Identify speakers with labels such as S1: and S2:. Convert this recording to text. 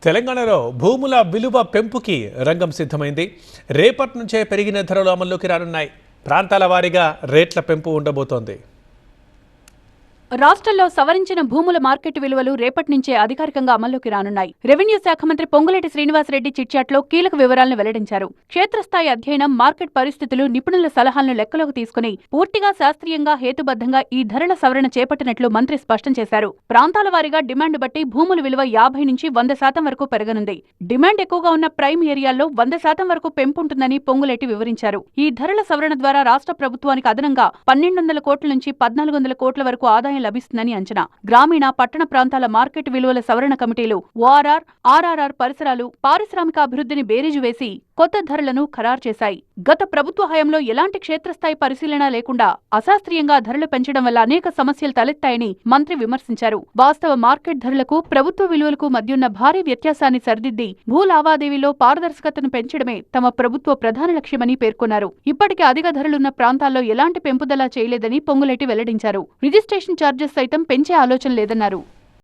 S1: తెలంగాణలో భూముల విలువ పెంపుకి రంగం సిద్ధమైంది. రేపటి నుంచే పెరిగిన ధరలు అమల్లోకి రానున్నాయి. ప్రాంతాల వారీగా రేట్ల పెంపు ఉండబోతోంది.
S2: రాష్ట్రంలో సవరించిన భూముల మార్కెట్ విలువలు రేపటి నుంచే అధికారికంగా అమల్లోకి రానున్నాయి. రెవెన్యూ శాఖ మంత్రి పొంగులేటి శ్రీనివాసరెడ్డి చిట్చాట్లో కీలక వివరాలను వెల్లడించారు. క్షేత్రస్థాయి అధ్యయనం, మార్కెట్ పరిస్థితులు, నిపుణుల సలహాలను లెక్కలోకి తీసుకుని పూర్తిగా శాస్త్రీయంగా, హేతుబద్ధంగా ఈ ధరల సవరణ చేపట్టినట్లు మంత్రి స్పష్టం చేశారు. ప్రాంతాల వారీగా డిమాండ్ బట్టి భూముల విలువ 50 నుంచి 100% వరకు పెరగనుంది. డిమాండ్ ఎక్కువగా ఉన్న ప్రైమ్ ఏరియాల్లో 100% వరకు పెంపుంటుందని పొంగులేటి వివరించారు. ఈ ధరల సవరణ ద్వారా రాష్ట్ర ప్రభుత్వానికి అదనంగా 1200 కోట్ల నుంచి 1400 కోట్ల వరకు ఆదాయం లభిస్తుందని అంచనా. గ్రామీణ, పట్టణ ప్రాంతాల మార్కెట్ విలువల సవరణ కమిటీలు ఓఆర్ఆర్, ఆర్ఆర్ఆర్ పరిసరాలు, పారిశ్రామిక అభివృద్ధిని బేరీజు వేసి కొత్త ధరలను ఖరారు చేశాయి. గత ప్రభుత్వ హయాంలో ఎలాంటి క్షేత్రస్థాయి పరిశీలన లేకుండా అశాస్త్రీయంగా ధరలు పెంచడం వల్ల అనేక సమస్యలు తలెత్తాయని మంత్రి విమర్శించారు. వాస్తవ మార్కెట్ ధరలకు, ప్రభుత్వ విలువలకు మధ్యున్న భారీ వ్యత్యాసాన్ని సరిదిద్ది భూ లావాదేవీలో పారదర్శకతను పెంచడమే తమ ప్రభుత్వ ప్రధాన లక్ష్యమని పేర్కొన్నారు. ఇప్పటికే అధిక ధరలున్న ప్రాంతాల్లో ఎలాంటి పెంపుదల చేయలేదని పొంగులేటి వెల్లడించారు. రిజిస్ట్రేషన్ ఛార్జెస్ సైతం పెంచే ఆలోచన లేదన్నారు.